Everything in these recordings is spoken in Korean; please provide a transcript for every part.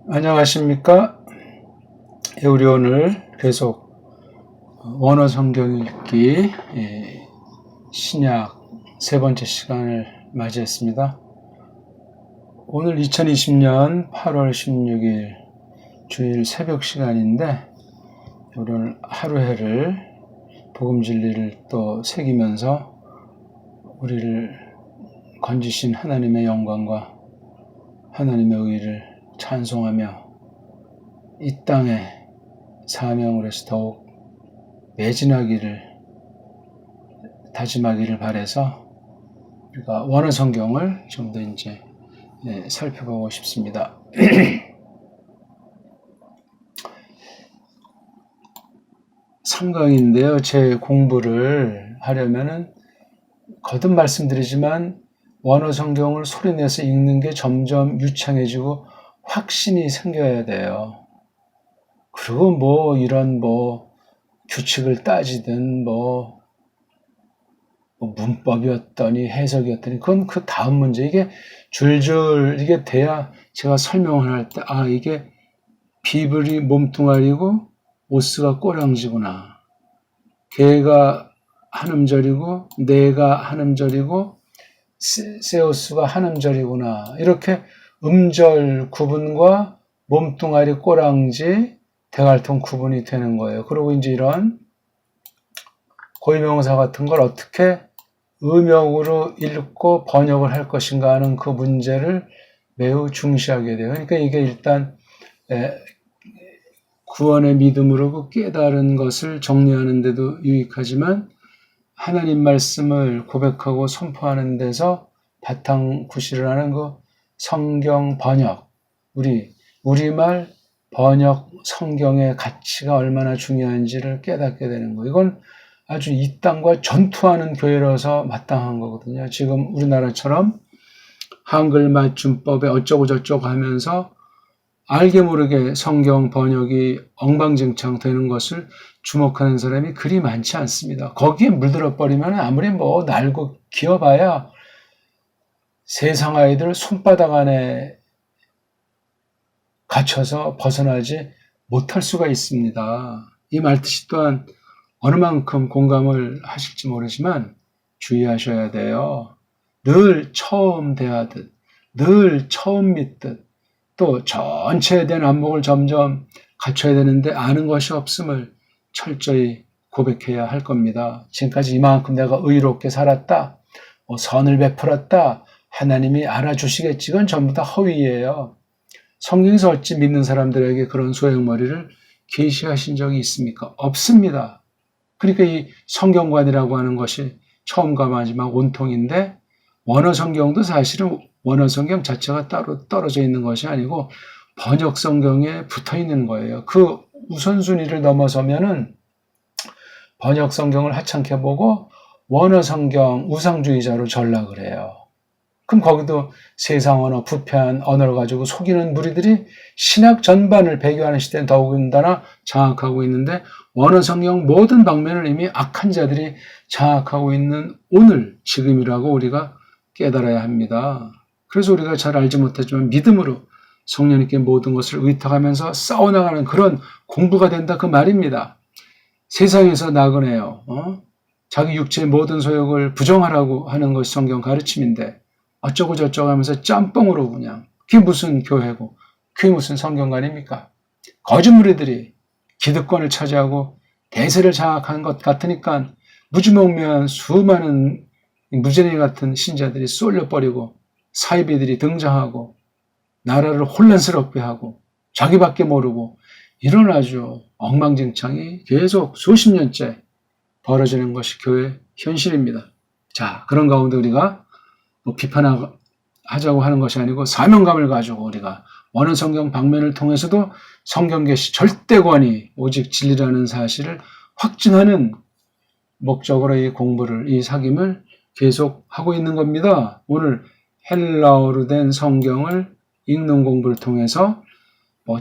안녕하십니까? 우리 오늘 계속 원어 성경 읽기 신약 세 번째 시간을 맞이했습니다. 오늘 2020년 8월 16일 주일 새벽 시간인데 우리 오늘 하루해를 복음 진리를 또 새기면서 우리를 건지신 하나님의 영광과 하나님의 의를 찬송하며 이 땅에 사명으로 해서 더욱 매진하기를 다짐하기를 바라서 우리가 원어 성경을 좀 더 이제 살펴보고 싶습니다. 삼강인데요. 제 공부를 하려면은 거듭 말씀드리지만 원어 성경을 소리내서 읽는 게 점점 유창해지고 확신이 생겨야 돼요. 그리고 이런 규칙을 따지든 문법이었더니 해석이었더니 그건 그 다음 문제. 이게 줄줄 이게 돼야 제가 설명을 할 때 이게 비블이 몸뚱아리고 오스가 꼬랑지구나. 개가 한 음절이고 내가 한 음절이고 세오스가 한 음절이구나. 이렇게 음절 구분과 몸뚱아리 꼬랑지 대갈통 구분이 되는 거예요. 그리고 이제 이런 고유명사 같은 걸 어떻게 음역으로 읽고 번역을 할 것인가 하는 그 문제를 매우 중시하게 돼요. 그러니까 이게 일단 구원의 믿음으로 그 깨달은 것을 정리하는 데도 유익하지만 하나님 말씀을 고백하고 선포하는 데서 바탕 구실을 하는 그 성경 번역, 우리말 번역 성경의 가치가 얼마나 중요한지를 깨닫게 되는 거예요. 이건 아주 이 땅과 전투하는 교회로서 마땅한 거거든요. 지금 우리나라처럼 한글 맞춤법에 어쩌고 저쩌고 하면서 알게 모르게 성경 번역이 엉망진창 되는 것을 주목하는 사람이 그리 많지 않습니다. 거기에 물들어 버리면 아무리 날고 기어봐야 세상 아이들 손바닥 안에 갇혀서 벗어나지 못할 수가 있습니다. 이 말뜻이 또한 어느 만큼 공감을 하실지 모르지만 주의하셔야 돼요. 늘 처음 대하듯, 늘 처음 믿듯, 또 전체에 대한 안목을 점점 갖춰야 되는데 아는 것이 없음을 철저히 고백해야 할 겁니다. 지금까지 이만큼 내가 의롭게 살았다, 선을 베풀었다, 하나님이 알아주시겠지. 이건 전부 다 허위예요. 성경에서 어찌 믿는 사람들에게 그런 소용머리를 계시하신 적이 있습니까? 없습니다. 그러니까 이 성경관이라고 하는 것이 처음과 마지막 온통인데 원어 성경도 사실은 원어 성경 자체가 따로 떨어져 있는 것이 아니고 번역 성경에 붙어 있는 거예요. 그 우선순위를 넘어서면은 번역 성경을 하찮게 보고 원어 성경 우상주의자로 전락을 해요. 그럼 거기도 세상 언어, 부패한 언어를 가지고 속이는 무리들이 신학 전반을 배교하는 시대는 더욱더나 장악하고 있는데 원어 성경 모든 방면을 이미 악한 자들이 장악하고 있는 오늘, 지금이라고 우리가 깨달아야 합니다. 그래서 우리가 잘 알지 못하지만 믿음으로 성령님께 모든 것을 의탁하면서 싸워나가는 그런 공부가 된다 그 말입니다. 세상에서 나그네요. 자기 육체의 모든 소욕을 부정하라고 하는 것이 성경 가르침인데 어쩌고 저쩌고 하면서 짬뽕으로 그냥 그게 무슨 교회고 그게 무슨 성경관입니까? 거짓무리들이 기득권을 차지하고 대세를 장악한 것 같으니까 무지몽매한 수많은 무제네 같은 신자들이 쏠려버리고 사이비들이 등장하고 나라를 혼란스럽게 하고 자기밖에 모르고 이런 아주 엉망진창이 계속 수십 년째 벌어지는 것이 교회 현실입니다. 자, 그런 가운데 우리가 비판하자고 하는 것이 아니고 사명감을 가지고 우리가 원어 성경 방면을 통해서도 성경 계시 절대권이 오직 진리라는 사실을 확증하는 목적으로 이 공부를, 이 사김을 계속 하고 있는 겁니다. 오늘 헬라어로 된 성경을 읽는 공부를 통해서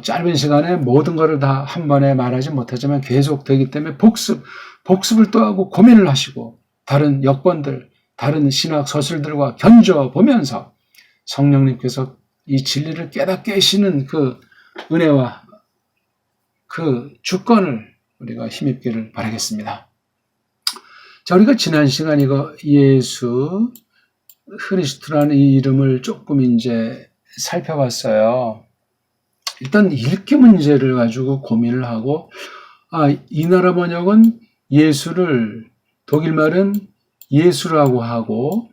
짧은 시간에 모든 것을 다 한 번에 말하지 못하지만 계속 되기 때문에 복습을 또 하고 고민을 하시고 다른 역본들, 다른 신학 서술들과 견져 보면서 성령님께서 이 진리를 깨닫게 하시는 그 은혜와 그 주권을 우리가 힘입기를 바라겠습니다. 자, 우리가 지난 시간 이거 예수 그리스도라는 이 이름을 조금 이제 살펴봤어요. 일단 읽기 문제를 가지고 고민을 하고, 이 나라 번역은 예수를 독일 말은 예수라고 하고,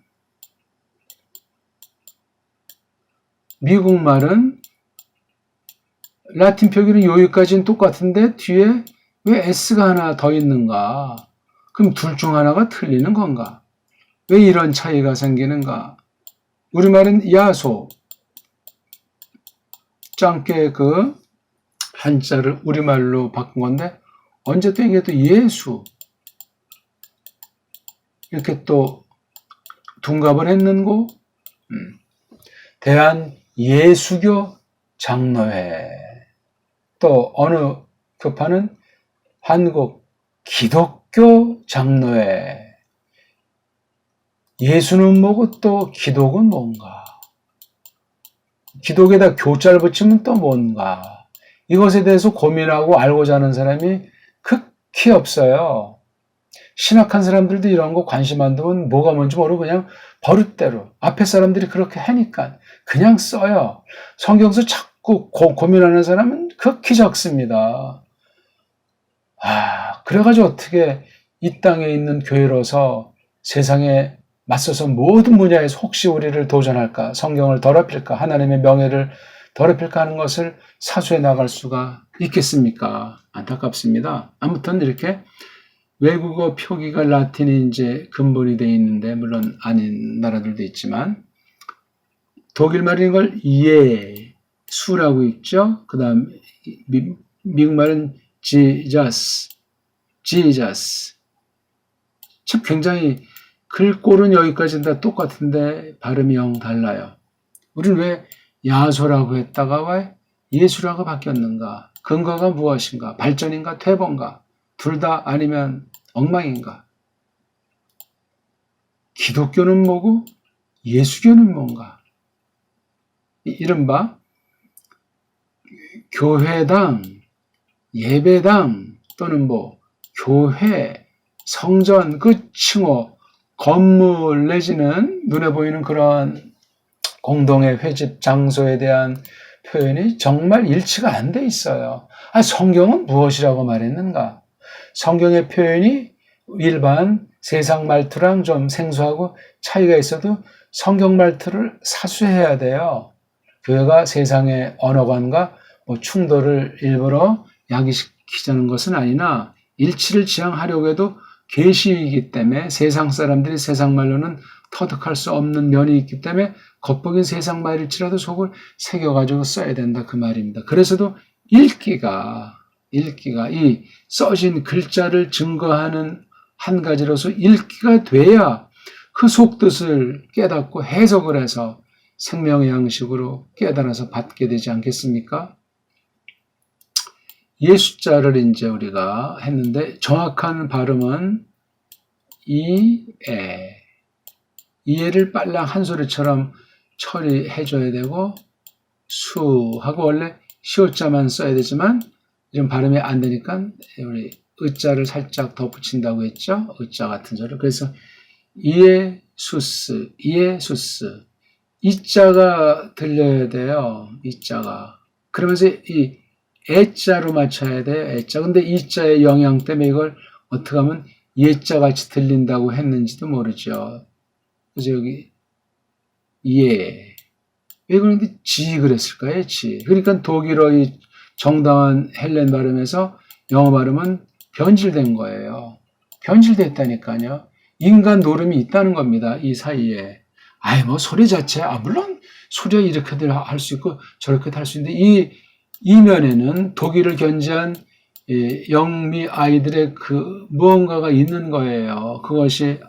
미국 말은 라틴 표기는 여기까지는 똑같은데 뒤에 왜 S가 하나 더 있는가? 그럼 둘 중 하나가 틀리는 건가? 왜 이런 차이가 생기는가? 우리말은 야소, 짱게 그 한자를 우리말로 바꾼 건데 언제 또 이게 또 예수 이렇게 또 둔갑을 했는고 대한 예수교 장로회 또 어느 교파는 한국 기독교 장로회 예수는 뭐고 또 기독은 뭔가 기독에다 교자를 붙이면 또 뭔가 이것에 대해서 고민하고 알고자 하는 사람이 극히 없어요. 신학한 사람들도 이런 거 관심 안 두면 뭐가 뭔지 모르고 그냥 버릇대로 앞에 사람들이 그렇게 하니까 그냥 써요. 성경서 자꾸 고민하는 사람은 극히 적습니다. 그래가지고 어떻게 이 땅에 있는 교회로서 세상에 맞서서 모든 분야에서 혹시 우리를 도전할까, 성경을 더럽힐까, 하나님의 명예를 더럽힐까 하는 것을 사수해 나갈 수가 있겠습니까? 안타깝습니다. 아무튼 이렇게 외국어 표기가 라틴이 이제 근본이 되어 있는데, 물론 아닌 나라들도 있지만, 독일 말인 걸 예수라고 있죠. 그 다음, 미국 말은 Jesus. 참 굉장히 글꼴은 여기까지는 다 똑같은데 발음이 영 달라요. 우리는 왜 야소라고 했다가 왜 예수라고 바뀌었는가? 근거가 무엇인가? 발전인가? 퇴보인가? 둘 다 아니면 엉망인가? 기독교는 뭐고 예수교는 뭔가? 이른바 교회당, 예배당 또는 교회, 성전 그 칭호, 건물 내지는 눈에 보이는 그런 공동의 회집 장소에 대한 표현이 정말 일치가 안 돼 있어요. 성경은 무엇이라고 말했는가? 성경의 표현이 일반 세상 말투랑 좀 생소하고 차이가 있어도 성경 말투를 사수해야 돼요. 교회가 세상의 언어관과 충돌을 일부러 야기시키자는 것은 아니나 일치를 지향하려고 해도 계시이기 때문에 세상 사람들이 세상 말로는 터득할 수 없는 면이 있기 때문에 겉보긴 세상 말일지라도 속을 새겨가지고 써야 된다 그 말입니다. 그래서도 읽기가 이 써진 글자를 증거하는 한 가지로서 읽기가 돼야 그 속뜻을 깨닫고 해석을 해서 생명의 양식으로 깨달아서 받게 되지 않겠습니까? 예수자를 이제 우리가 했는데 정확한 발음은 이해를 빨랑 한 소리처럼 처리해줘야 되고 수하고 원래 시옷자만 써야 되지만 이런 발음이 안 되니까 우리 의자를 살짝 더 붙인다고 했죠. 의자 같은 소리. 그래서 이에수스 이자가 들려야 돼요. 이자가. 그러면서 이 애자로 맞춰야 돼요. 애자. 근데 이자의 영향 때문에 이걸 어떻게 하면 예자 같이 들린다고 했는지도 모르죠. 그래서 여기 왜 그런데 지 그랬을까요? 지. 그러니까 독일어의 정당한 헬렌 발음에서 영어 발음은 변질된 거예요. 변질됐다니까요. 인간 노름이 있다는 겁니다. 이 사이에. 소리 자체, 물론 소리가 이렇게들 할 수 있고 저렇게도 할 수 있는데 이 이면에는 독일을 견지한 영미 아이들의 그 무언가가 있는 거예요. 그것이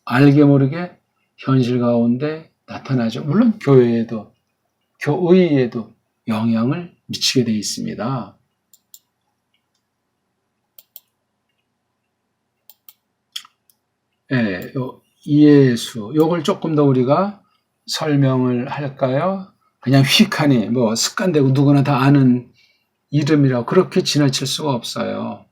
알게 모르게 현실 가운데 나타나죠. 물론 교회에도, 교의에도 영향을 미치게 되어 있습니다. 예수, 요걸 조금 더 우리가 설명을 할까요? 그냥 휙하니 뭐 습관되고 누구나 다 아는 이름이라고 그렇게 지나칠 수가 없어요.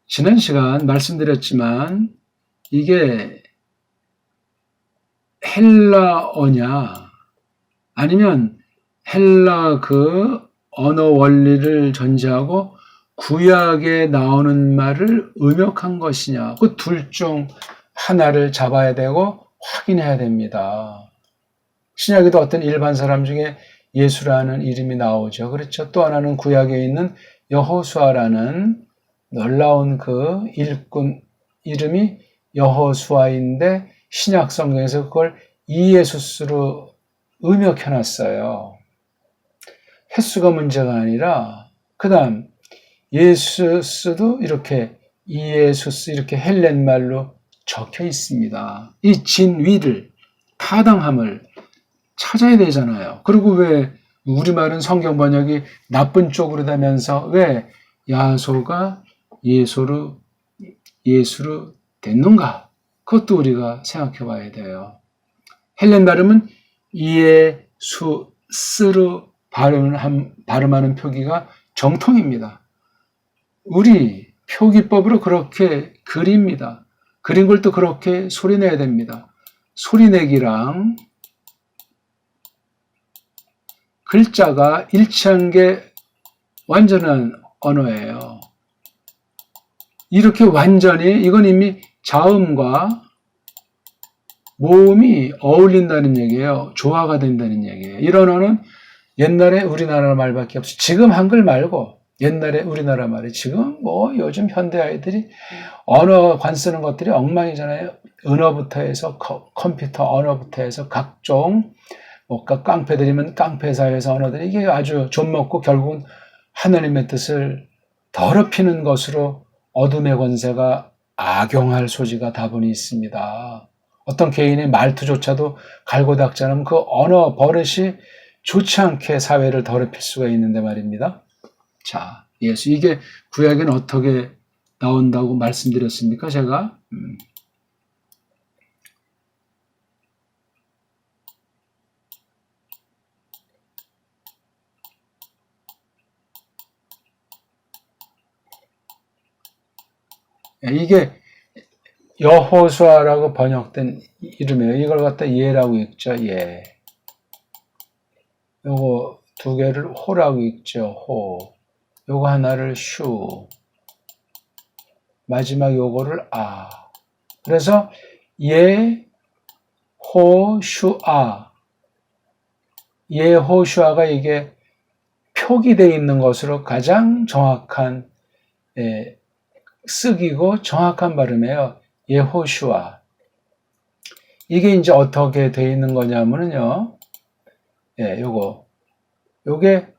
지난 시간 말씀드렸지만 이게 헬라어냐 아니면 헬라 그 언어 원리를 전제하고 구약에 나오는 말을 음역한 것이냐, 그 둘 중 하나를 잡아야 되고 확인해야 됩니다. 신약에도 어떤 일반 사람 중에 예수라는 이름이 나오죠. 그렇죠. 또 하나는 구약에 있는 여호수아라는 놀라운 그 일꾼 이름이 여호수아인데 신약 성경에서 그걸 이예수스로 음역해놨어요. 횟수가 문제가 아니라 그 다음 예수스도 이렇게 이예수스 이렇게 헬렌 말로 적혀 있습니다. 이 진위를 타당함을 찾아야 되잖아요. 그리고 왜 우리말은 성경 번역이 나쁜 쪽으로 되면서 왜 야소가 예수로 됐는가? 그것도 우리가 생각해 봐야 돼요. 헬렌 발음은 이예수스로 발음하는 표기가 정통입니다. 우리 표기법으로 그렇게 그립니다. 그린 걸 또 그렇게 소리내야 됩니다. 소리내기랑 글자가 일치한 게 완전한 언어예요. 이렇게 완전히 이건 이미 자음과 모음이 어울린다는 얘기예요. 조화가 된다는 얘기예요. 이런 언어는 옛날에 우리나라 말밖에 없어요. 지금 한글 말고 옛날에 우리나라 말이 지금 뭐 요즘 현대 아이들이 언어관 쓰는 것들이 엉망이잖아요. 언어부터 해서 컴퓨터 언어부터 해서 각종 뭐 깡패들이면 깡패사회에서 언어들이 이게 아주 좀먹고 결국은 하나님의 뜻을 더럽히는 것으로 어둠의 권세가 악용할 소지가 다분히 있습니다. 어떤 개인의 말투조차도 갈고 닦지 않으면 그 언어 버릇이 좋지 않게 사회를 더럽힐 수가 있는데 말입니다. 자, 예수 이게 구약에는 어떻게 나온다고 말씀드렸습니까? 제가 이게 여호수아라고 번역된 이름이에요. 이걸 갖다 예라고 읽죠. 예. 요거 두 개를 호라고 읽죠. 호. 요거 하나를 슈. 마지막 요거를 아. 그래서 예, 호, 슈, 아. 예호슈아가 이게 표기되어 있는 것으로 가장 정확한 쓰기고 정확한 발음이에요. 예호슈아. 이게 이제 어떻게 되어 있는 거냐면요. 요게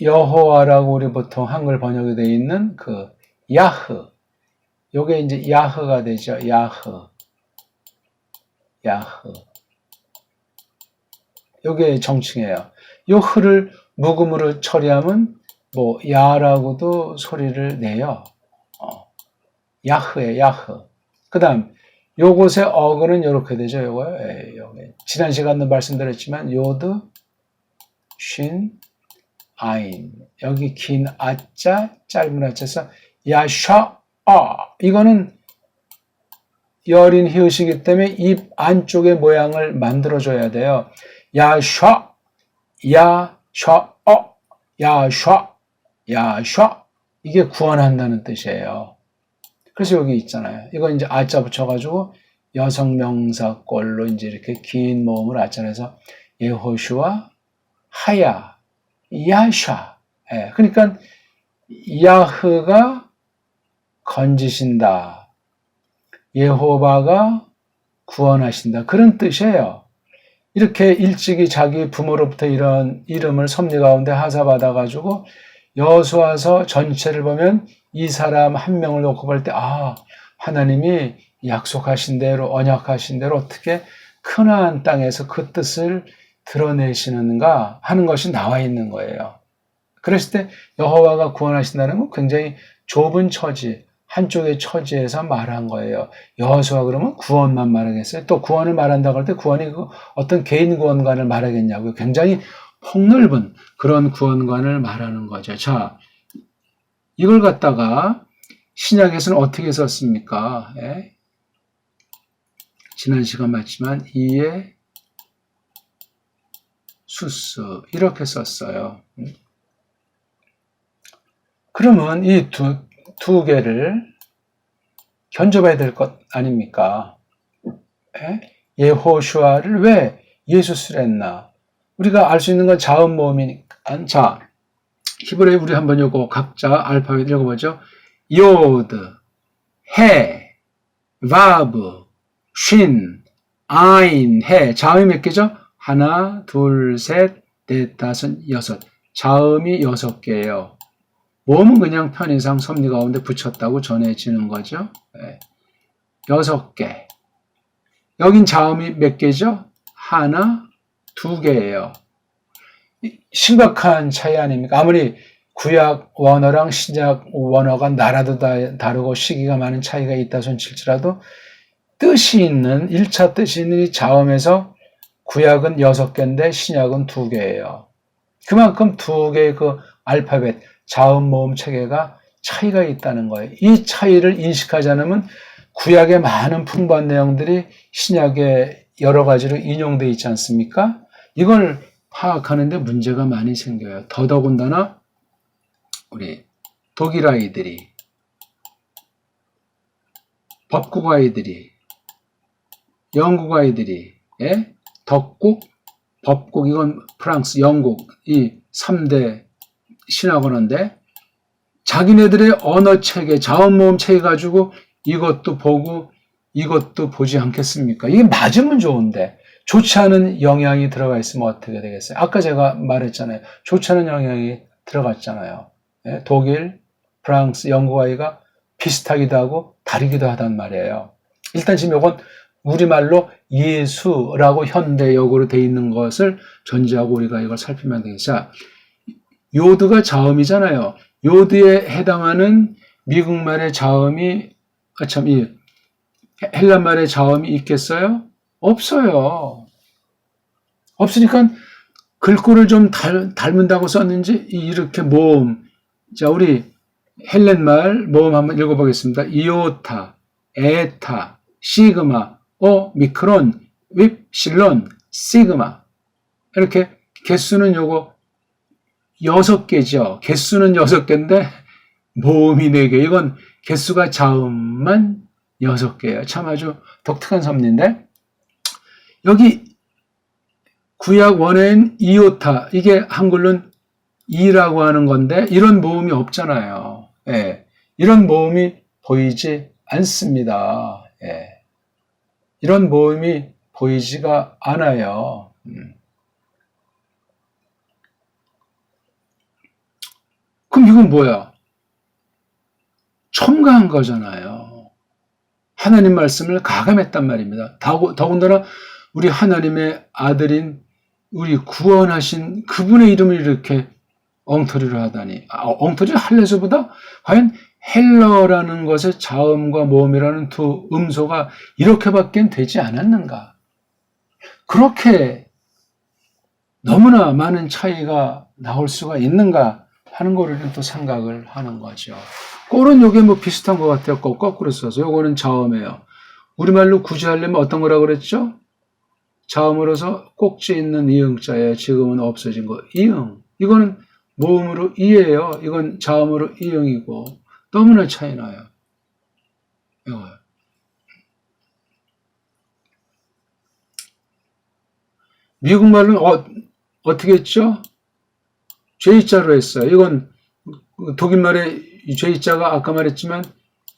여호와라고 우리 보통 한글 번역이 되어 있는 그 야흐. 요게 이제 야흐가 되죠. 야흐. 요게 정칭이에요. 요 흐를 묵음으로 처리하면 뭐 야라고도 소리를 내요. 야흐에 야흐. 그다음 요곳의 어근은 이렇게 되죠. 요거요. 지난 시간도 말씀드렸지만 요드 쉰 아인. 여기 긴 아자 짧은 아자에서 야샤 이거는 여린 히읗이기 때문에 입 안쪽의 모양을 만들어줘야 돼요. 야샤 야샤 이게 구원한다는 뜻이에요. 그래서 여기 있잖아요. 이거 이제 아자 붙여가지고 여성 명사꼴로 이제 이렇게 긴 모음을 아자해서 예호슈아 하야 야샤. 그러니까 야흐가 건지신다. 예호바가 구원하신다. 그런 뜻이에요. 이렇게 일찍이 자기 부모로부터 이런 이름을 섭리 가운데 하사받아가지고 여호수아서 전체를 보면 이 사람 한 명을 놓고 볼 때 하나님이 약속하신 대로 언약하신 대로 어떻게 크나안 땅에서 그 뜻을 드러내시는가 하는 것이 나와 있는 거예요. 그랬을 때 여호와가 구원하신다는 건 굉장히 좁은 처지, 한쪽의 처지에서 말한 거예요. 여호수아 그러면 구원만 말하겠어요? 또 구원을 말한다고 할 때 구원이 어떤 개인 구원관을 말하겠냐고요. 굉장히 폭넓은 그런 구원관을 말하는 거죠. 자, 이걸 갖다가 신약에서는 어떻게 썼습니까? 예? 지난 시간 봤지만 이에 수스 이렇게 썼어요. 그러면 이 두 개를 견줘봐야 될 것 아닙니까? 예호슈아를 왜 예수스를 했나? 우리가 알 수 있는 건 자음 모음이니까. 자, 히브리어 우리 한번 요거 각자 알파벳 읽어보죠. 요드, 해, 바브, 쉰, 아인, 해. 자음이 몇 개죠? 하나, 둘, 셋, 넷, 다섯, 여섯. 자음이 6개예요. 모음은 그냥 편의상 섭리 가운데 붙였다고 전해지는 거죠. 6개. 여긴 자음이 몇 개죠? 하나, 2개예요. 심각한 차이 아닙니까? 아무리 구약 원어랑 신약 원어가 나라도 다르고 시기가 많은 차이가 있다 손칠지라도 뜻이 있는 1차 뜻이 있는 이 자음에서 구약은 6개인데 신약은 2개예요. 그만큼 2개의 그 알파벳 자음 모음 체계가 차이가 있다는 거예요. 이 차이를 인식하지 않으면 구약의 많은 풍부한 내용들이 신약에 여러 가지로 인용되어 있지 않습니까? 이걸 파악하는데 문제가 많이 생겨요. 더더군다나 우리 독일 아이들이, 법국 아이들이, 영국 아이들이, 덕국, 법국, 이건 프랑스, 영국, 이 3대 신학언어인데 자기네들의 언어 체계, 자음 모음 체계 가지고 이것도 보고 이것도 보지 않겠습니까? 이게 맞으면 좋은데 좋지 않은 영향이 들어가 있으면 어떻게 되겠어요? 아까 제가 말했잖아요. 좋지 않은 영향이 들어갔잖아요. 독일, 프랑스, 영국 아이가 비슷하기도 하고 다르기도 하단 말이에요. 일단 지금 이건 우리말로 예수라고 현대역으로 돼 있는 것을 전제하고 우리가 이걸 살피면 되겠어요. 자, 요드가 자음이잖아요. 요드에 해당하는 미국말의 자음이, 이 헬란말의 자음이 있겠어요? 없어요. 없으니까 글꼴을 좀 닮은다고 썼는지 이렇게 모음. 자, 우리 헬렌말 모음 한번 읽어보겠습니다. 이오타, 에타, 시그마, 미크론, 윕실론, 시그마. 이렇게 개수는 요거 6개죠. 개수는 6개인데 모음이 4개. 이건 개수가 자음만 6개예요. 참 아주 독특한 섭리인데 여기 구약 원어인 이오타, 이게 한글로는 이라고 하는 건데 이런 모음이 없잖아요. 이런 모음이 보이지 않습니다. 이런 모음이 보이지가 않아요. 그럼 이건 뭐야? 첨가한 거잖아요. 하나님 말씀을 가감했단 말입니다. 더군다나 우리 하나님의 아들인 우리 구원하신 그분의 이름을 이렇게 엉터리로 하다니. 엉터리를 할래서보다 과연 헬러라는 것의 자음과 모음이라는 두 음소가 이렇게밖에 되지 않았는가? 그렇게 너무나 많은 차이가 나올 수가 있는가 하는 거를 또 생각을 하는 거죠. 꼴은 요게 뭐 비슷한 것 같아요. 거꾸로 써서. 요거는 자음이에요. 우리말로 굳이 하려면 어떤 거라 그랬죠? 자음으로서 꼭지 있는 이응자에 지금은 없어진 거. 이응. 이거는 모음으로 이예요. 이건 자음으로 이응이고 너무나 차이 나요. 이거요. 미국 말로는 어떻게 했죠? J자로 했어요. 이건 독일 말의 J자가 아까 말했지만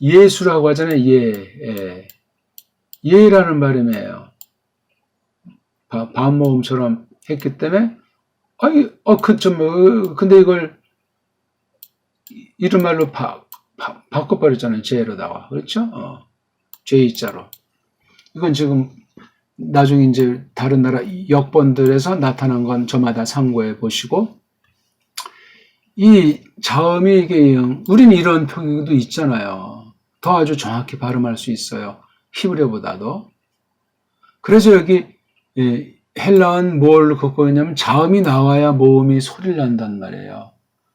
예수라고 하잖아요. 예라는 발음이에요. 반모음처럼 했기 때문에 근데 이걸 이런 말로 바꿔버렸잖아요. J로다가. 그렇죠? J자로. 이건 지금 나중에 이제 다른 나라 역본들에서 나타난 건 저마다 참고해 보시고, 이 자음이 이게 우리는 이런 표기도 있잖아요. 더 아주 정확히 발음할 수 있어요. 히브리어보다도. 그래서 여기 헬라어는 뭘 갖고 있냐면 자음이 나와야 모음이 소리를 난단 말이에요.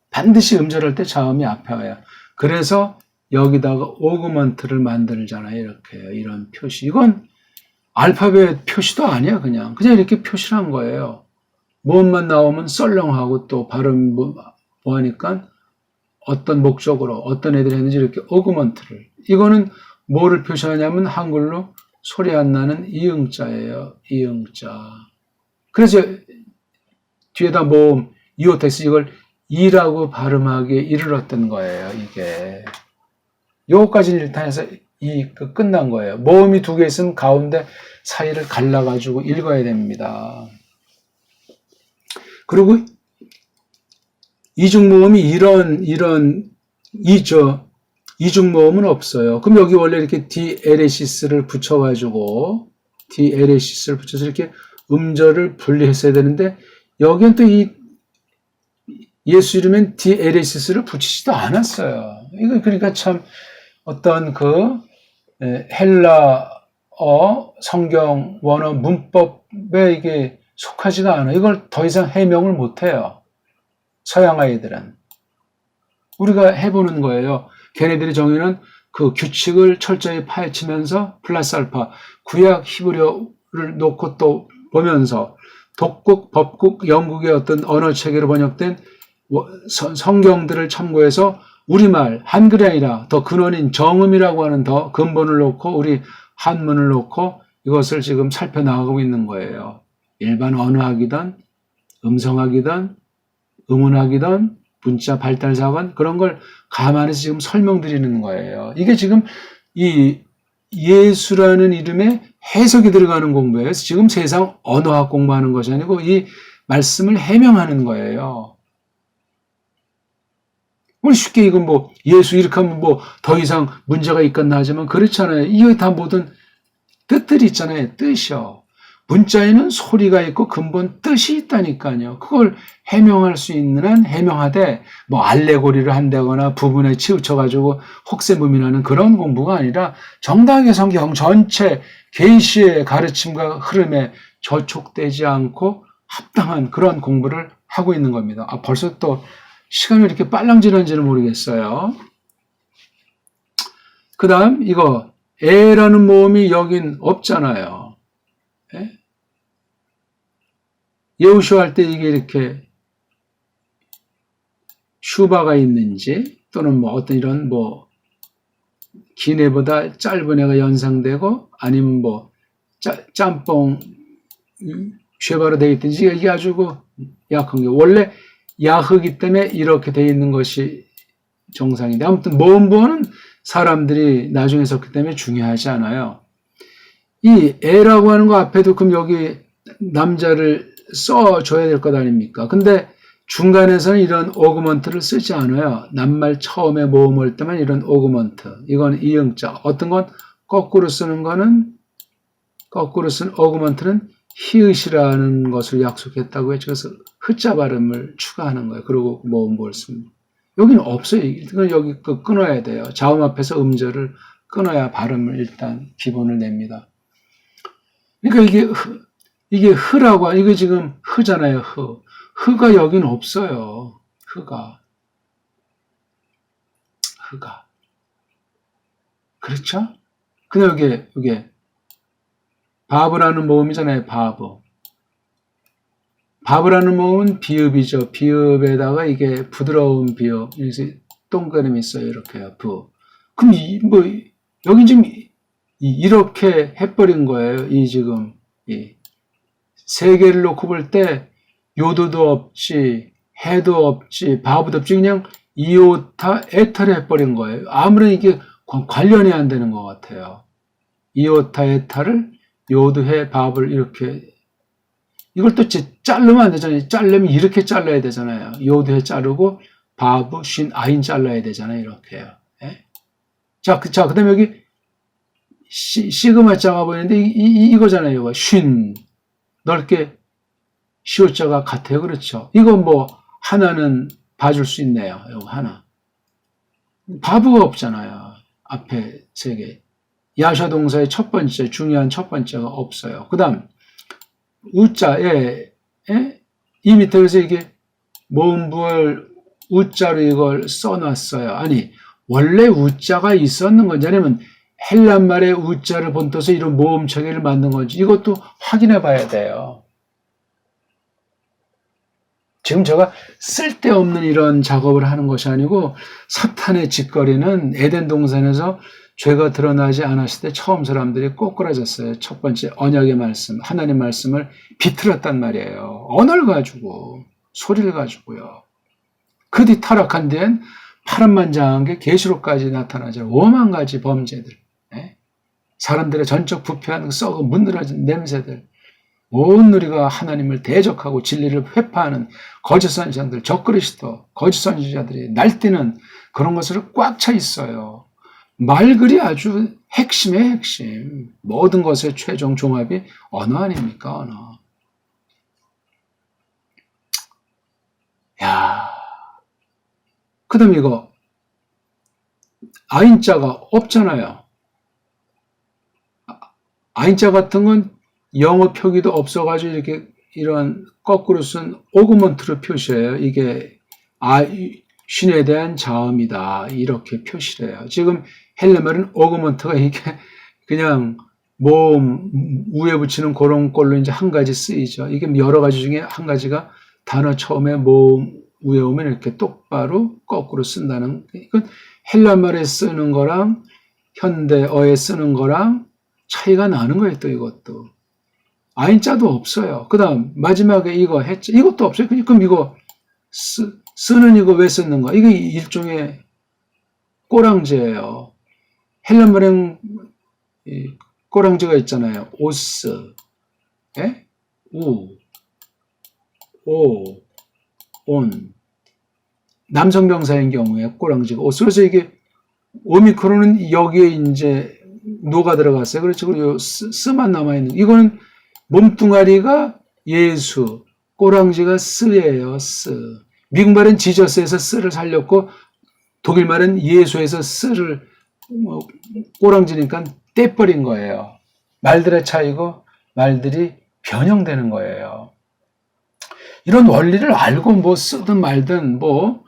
반드시 음절할 때 자음이 앞에 와요. 그래서 여기다가 오그먼트를 만들잖아요. 이렇게요. 이런 표시. 이건 알파벳 표시도 아니야. 그냥 이렇게 표시를 한 거예요. 모음만 나오면 썰렁하고 또 발음 뭐하니까 어떤 목적으로 어떤 애들이 했는지 이렇게 오그먼트를. 이거는 뭐를 표시하냐면 한글로 소리 안 나는 이응자예요. 이응자. 그래서 뒤에다 모음 이오텍스 이걸 이라고 발음하기에 이르렀던 거예요. 이게 요거까지 일단해서 끝난 거예요. 모음이 두 개 있으면 가운데 사이를 갈라가지고 읽어야 됩니다. 그리고 이중모음이 이중모음은 없어요. 그럼 여기 원래 이렇게 디에레시스를 붙여가지고 디에레시스를 붙여서 이렇게 음절을 분리했어야 되는데 여기는 또 이 예수 이름엔 디에레시스를 붙이지도 않았어요. 이거 그러니까 참 어떤 헬라어 성경 원어 문법에 이게 속하지가 않아. 이걸 더 이상 해명을 못 해요. 서양 아이들은. 우리가 해보는 거예요. 걔네들이 정의는 그 규칙을 철저히 파헤치면서 플러스 알파 구약 히브리어를 놓고 또 보면서 독국, 법국, 영국의 어떤 언어 체계로 번역된 성경들을 참고해서 우리말, 한글이 아니라 더 근원인 정음이라고 하는 더 근본을 놓고 우리 한문을 놓고 이것을 지금 살펴나가고 있는 거예요. 일반 언어학이든 음성학이든 음운학이든 문자 발달사관 그런 걸 감안해서 지금 설명드리는 거예요. 이게 지금 이 예수라는 이름에 해석이 들어가는 공부예요. 그래서 지금 세상 언어학 공부하는 것이 아니고 이 말씀을 해명하는 거예요. 우리 쉽게 이건 뭐 예수 이렇게 하면 뭐 더 이상 문제가 있겠나 하지만 그렇잖아요. 이게 다 모든 뜻들이 있잖아요. 뜻이요. 문자에는 소리가 있고 근본 뜻이 있다니까요. 그걸 해명할 수 있는 한 해명하되 뭐 알레고리를 한다거나 부분에 치우쳐가지고 혹세무민하는 그런 공부가 아니라 정당하게 성경 전체 계시의 가르침과 흐름에 저촉되지 않고 합당한 그런 공부를 하고 있는 겁니다. 벌써 또 시간이 왜 이렇게 빨랑 지난지는 모르겠어요. 그 다음 이거 에라는 모음이 여긴 없잖아요. 예우슈 할 때 이게 이렇게 슈바가 있는지 또는 뭐 어떤 이런 뭐 긴 애보다 짧은 애가 연상되고 아니면 뭐 짬뽕 쉐바로 되어 있든지 이게 아주 약한 게 원래 야흐기 때문에 이렇게 되어 있는 것이 정상인데 아무튼 모음보는 사람들이 나중에 썼기 때문에 중요하지 않아요. 이 에라고 하는 거 앞에도 그럼 여기 남자를 써줘야 될 것 아닙니까? 근데 중간에서는 이런 오그먼트를 쓰지 않아요. 낱말 처음에 모음 올 때만 이런 오그먼트. 이건 이응자. 어떤 건 거꾸로 쓰는 거는 거꾸로 쓴 오그먼트는 히읗이라는 것을 약속했다고 했죠. 그래서 흐자 발음을 추가하는 거예요. 그리고 모음보를 씁니다. 여기는 없어요. 이건 여기 끊어야 돼요. 자음 앞에서 음절을 끊어야 발음을 일단 기본을 냅니다. 그러니까 이게 흐라고, 이게 지금 흐잖아요. 흐가 여긴 없어요. 흐가. 그렇죠? 근데 이게 바브라는 모음이잖아요. 바브라는 모음은 비읍이죠. 비읍에다가 이게 부드러운 비읍. 여기서 동그라미 있어요. 이렇게요. 그럼 여기 지금 이렇게 해버린 거예요. 지금 세 개를 놓고 볼 때 요도도 없지, 해도 없지, 바브도 없지. 그냥 이오타 에타를 해버린 거예요. 아무런 이게 관련이 안 되는 것 같아요. 이오타 에타를 요도해 밥을 이렇게 이걸 또 자르면 안 되잖아요. 자르면 이렇게 잘라야 되잖아요. 요도해 자르고 바브 쉰 아인 잘라야 되잖아요. 이렇게요. 예? 자, 그다음에 여기 시그마 자가 보이는데 이거잖아요. 이거 쉰 넓게 시옷자가 같아요. 그렇죠? 이거 뭐 하나는 봐줄 수 있네요. 이거 하나. 바브가 없잖아요. 앞에 세 개. 야샤 동사의 첫 번째, 중요한 첫 번째가 없어요. 그 다음, 우자에, 이 밑에 그래서 이게 모음부을 우자로 이걸 써놨어요. 아니, 원래 우자가 있었는 건지 아니면 헬란말의 우자를 본떠서 이런 모음체계를 만든 건지 이것도 확인해 봐야 돼요. 지금 제가 쓸데없는 이런 작업을 하는 것이 아니고 사탄의 짓거리는 에덴 동산에서 죄가 드러나지 않았을 때 처음 사람들이 꼬꾸라졌어요. 첫 번째 언약의 말씀, 하나님 말씀을 비틀었단 말이에요. 언어를 가지고, 소리를 가지고요. 그 뒤 타락한 뒤엔 파란만장한 게 계시록까지 나타나죠. 5만 가지 범죄들, 사람들의 전적 부패한 썩어 문드러진 냄새들, 온 우리가 하나님을 대적하고 진리를 회파하는 거짓 선지자들, 적그리스도, 거짓 선지자들이 날뛰는 그런 것으로 꽉 차 있어요. 말글이 아주 핵심의 핵심. 모든 것의 최종 종합이 언어 아닙니까? 언어. 야, 그 다음 이거 아인자가 없잖아요. 아인자 같은 건 영어 표기도 없어가지고 이렇게 이런 거꾸로 쓴 오그먼트로 표시해요. 이게 신에 대한 자음이다. 이렇게 표시를 해요. 지금 헬레말은 오그먼트가 이게 그냥 모음 위에 붙이는 그런 걸로 이제 한 가지 쓰이죠. 이게 여러 가지 중에 한 가지가 단어 처음에 모음 위에 오면 이렇게 똑바로 거꾸로 쓴다는, 이건 헬라말에 쓰는 거랑 현대어에 쓰는 거랑 차이가 나는 거예요. 또 이것도 아인자도 없어요. 그 다음 마지막에 이거 했죠. 이것도 없어요. 그럼 이거 쓰는 이거 왜 썼는가? 이게 일종의 꼬랑지예요. 헬라말은 꼬랑지가 있잖아요. 오스, 우, 오, 온. 남성 명사인 경우에 꼬랑지가 오스. 그래서 이게 오미크론은 여기에 이제 노가 들어갔어요. 그렇죠. 그리고 스만 남아있는. 이거는 몸뚱아리가 예수, 꼬랑지가 스예요. 스. 미국 말은 지저스에서 스를 살렸고 독일 말은 예수에서 스를 꼬랑지니까 떼버린 거예요. 말들의 차이고 말들이 변형되는 거예요. 이런 원리를 알고 뭐 쓰든 말든 뭐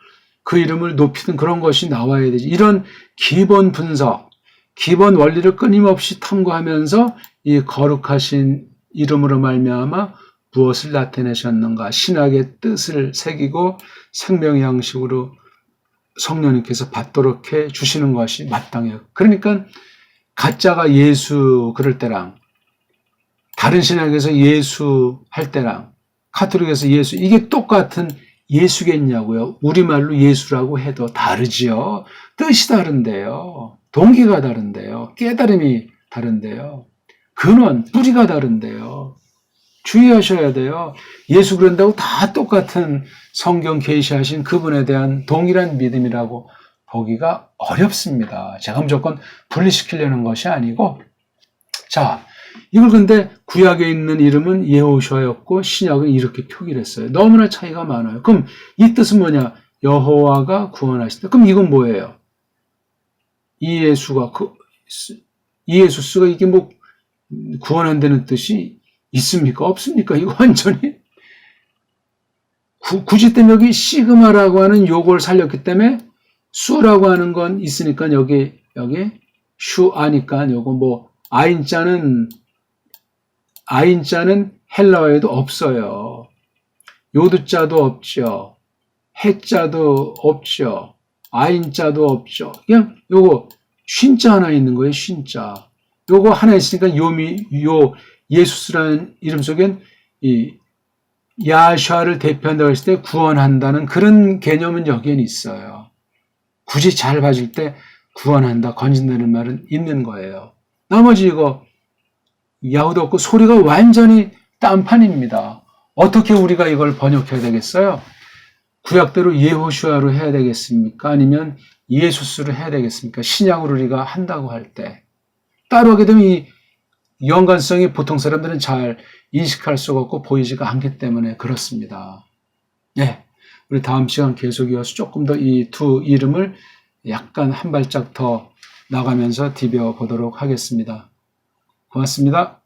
그 이름을 높이든 그런 것이 나와야 되지. 이런 기본 분석, 기본 원리를 끊임없이 탐구하면서 이 거룩하신 이름으로 말미암아 무엇을 나타내셨는가, 신학의 뜻을 새기고 생명의 양식으로 성령님께서 받도록 해 주시는 것이 마땅해요. 그러니까 가짜가 예수 그럴 때랑 다른 신학에서 예수 할 때랑 카톨릭에서 예수, 이게 똑같은 예수겠냐고요. 우리말로 예수라고 해도 다르지요. 뜻이 다른데요. 동기가 다른데요. 깨달음이 다른데요. 근원, 뿌리가 다른데요. 주의하셔야 돼요. 예수 그런다고 다 똑같은 성경 계시하신 그분에 대한 동일한 믿음이라고 보기가 어렵습니다. 제가 무조건 분리시키려는 것이 아니고, 자, 이걸 근데 구약에 있는 이름은 여호수아였고 신약은 이렇게 표기를 했어요. 너무나 차이가 많아요. 그럼 이 뜻은 뭐냐? 여호와가 구원하시다. 그럼 이건 뭐예요? 이예수가 이예수스가 이게 뭐 구원한다는 뜻이 있습니까? 없습니까? 이거 완전히 굳이 때문에 여기 시그마라고 하는 요걸 살렸기 때문에 수라고 하는 건 있으니까 여기 슈아니까 요거 뭐 아인자는 헬라어에도 없어요. 요드자도 없죠. 해자도 없죠. 아인자도 없죠. 그냥 요거 쉰자 하나 있는 거예요. 쉰자. 요거 하나 있으니까 예수스라는 이름 속엔 이 야샤를 대표한다고 했을 때 구원한다는 그런 개념은 여기엔 있어요. 굳이 잘 봐줄 때 구원한다, 건진다는 말은 있는 거예요. 나머지 이거 야후도 없고 소리가 완전히 딴판입니다. 어떻게 우리가 이걸 번역해야 되겠어요? 구약대로 예호슈아로 해야 되겠습니까? 아니면 예수스로 해야 되겠습니까? 신약으로 우리가 한다고 할 때. 따로 하게 되면 이 연관성이 보통 사람들은 잘 인식할 수가 없고 보이지가 않기 때문에 그렇습니다. 네, 우리 다음 시간 계속 이어서 조금 더 이 두 이름을 약간 한 발짝 더 나가면서 디벼 보도록 하겠습니다. 고맙습니다.